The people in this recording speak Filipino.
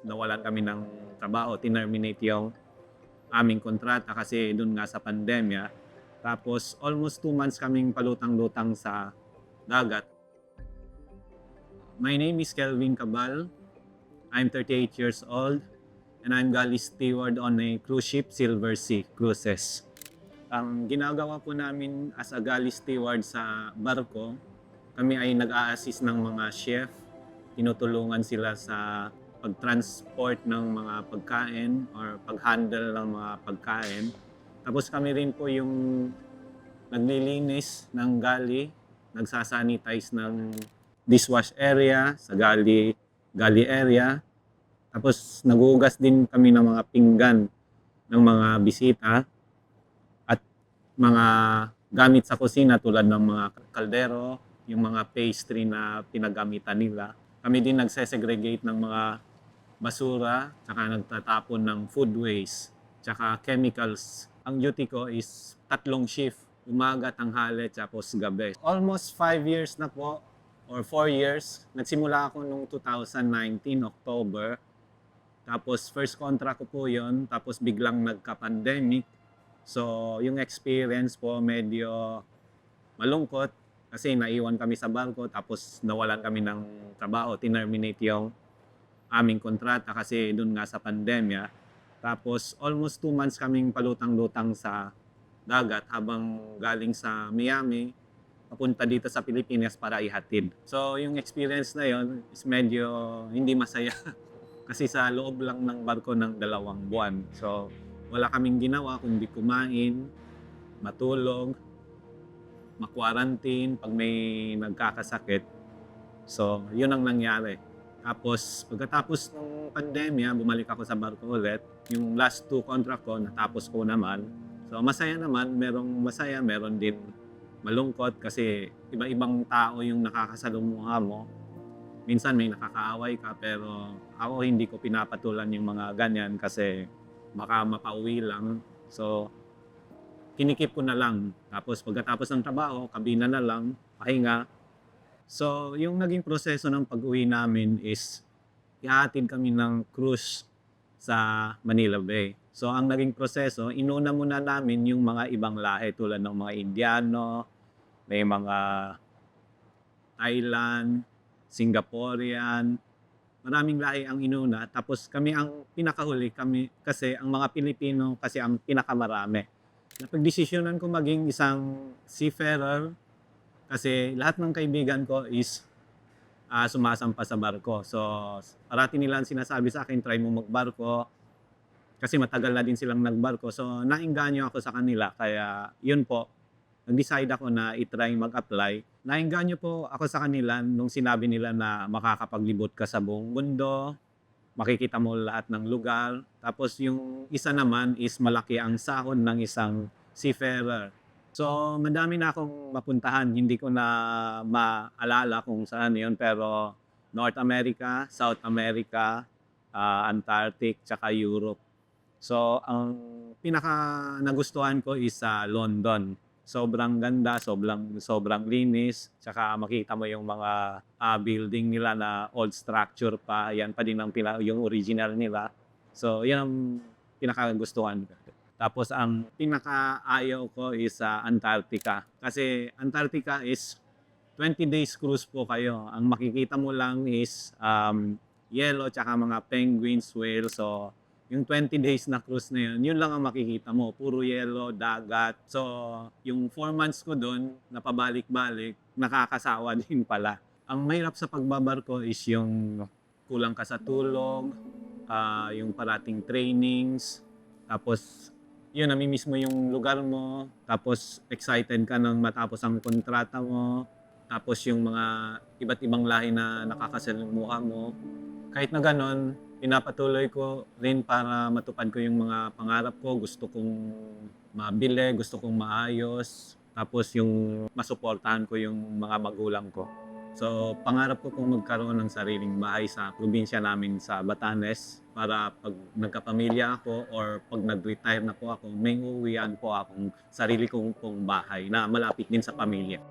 nawalan kami ng trabaho, tinerminate yung aming kontrata kasi dun nga sa pandemya. Tapos almost 2 months kaming palutang-lutang sa dagat. My name is Kelvin Cabal. I'm 38 years old and I'm galley steward on a cruise ship, Silver Sea Cruises. Ang ginagawa po namin as a galley steward sa barko, kami ay nag-a-assist ng mga chef, tinutulungan sila sa pag-transport ng mga pagkain or pag-handle ng mga pagkain. Tapos kami rin po yung naglilinis ng galley, nagsasanitize ng dishwash area sa galley area. Tapos nagugas din kami ng mga pinggan ng mga bisita at mga gamit sa kusina tulad ng mga kaldero, yung mga pastry na pinagamitan nila. Kami din nagsesegregate ng mga basura, tsaka nagtatapon ng food waste, tsaka chemicals. Ang duty ko is 3 shift, umaga, tanghali, tapos gabi. Almost 5 years na po, or 4 years. Nagsimula ako noong 2019, October. Tapos first contract ko po yun, tapos biglang nagka-pandemic. So yung experience po medyo malungkot kasi naiwan kami sa barko tapos nawalan kami ng trabaho, tinerminate yung aming kontrata kasi dun nga sa pandemya. Tapos almost 2 months kaming palutang-lutang sa dagat habang galing sa Miami papunta dito sa Pilipinas para ihatid. So yung experience na yon is medyo hindi masaya kasi sa loob lang ng barko ng 2 buwan. So wala kaming ginawa kundi kumain, matulog, ma-quarantine pag may nagkakasakit. So yun ang nangyari. Tapos pagkatapos ng pandemya, bumalik ako sa barko ulit. Yung last 2 contract ko, natapos ko naman. So masaya naman, merong masaya, meron din malungkot kasi iba-ibang tao yung nakakasalumuha mo. Minsan may nakakaaway ka pero ako hindi ko pinapatulan yung mga ganyan kasi baka mapauwi lang. So kinikip ko na lang. Tapos pagkatapos ng trabaho, kabina na lang, pahinga. So yung naging proseso ng pag-uwi namin is ihahatid kami ng cruise sa Manila Bay. So ang naging proseso, inuna muna namin yung mga ibang lahi tulad ng mga Indiano, may mga Thailand, Singaporean, maraming lahi ang inuna. Tapos kami ang pinakahuli, kami kasi ang mga Pilipino kasi ang pinakamarami. Napagdesisyonan ko maging isang seafarer kasi lahat ng kaibigan ko is sumasampa sa barko. So parati nila ang sinasabi sa akin, try mo magbarko kasi matagal na din silang nagbarko. So nainganyo ako sa kanila kaya yun po, nag-decide ako na i-try mag-apply. Nainganyo po ako sa kanila nung sinabi nila na makakapaglibot ka sa buong mundo, makikita mo lahat ng lugar. Tapos yung isa naman is malaki ang sahod ng isang seafarer. So madami na akong mapuntahan, hindi ko na maalala kung saan yun, pero North America, South America, Antarctic, tsaka Europe. So ang pinaka nagustuhan ko is sa London. Sobrang ganda, sobrang linis, tsaka makita mo yung mga building nila na old structure pa, yan pa din ang yung original nila. So yan ang pinakagustuhan ko. Tapos ang pinakaayaw ko is sa Antarctica. Kasi Antarctica is 20 days cruise po kayo. Ang makikita mo lang is yellow tsaka mga penguins, whales. So yung 20 days na cruise na yun lang ang makikita mo. Puro yellow, dagat. So, yung 4 months ko doon, napabalik-balik, nakakasawa din pala. Ang mahirap sa pagbabarko is yung kulang ka sa tulog, yung parating trainings, tapos yun, namimiss mo yung lugar mo, tapos excited ka nang matapos ang kontrata mo, tapos yung mga iba't ibang lahi na nakakasalumuha mo. Kahit na ganon, pinapatuloy ko rin para matupad ko yung mga pangarap ko. Gusto kong mabili, gusto kong maayos, tapos yung masuportahan ko yung mga magulang ko. So, pangarap ko kung magkaroon ng sariling bahay sa probinsya namin sa Batanes para pag nagkapamilya ako or pag nag-retire na po ako, may uuwian po akong sarili kong bahay na malapit din sa pamilya.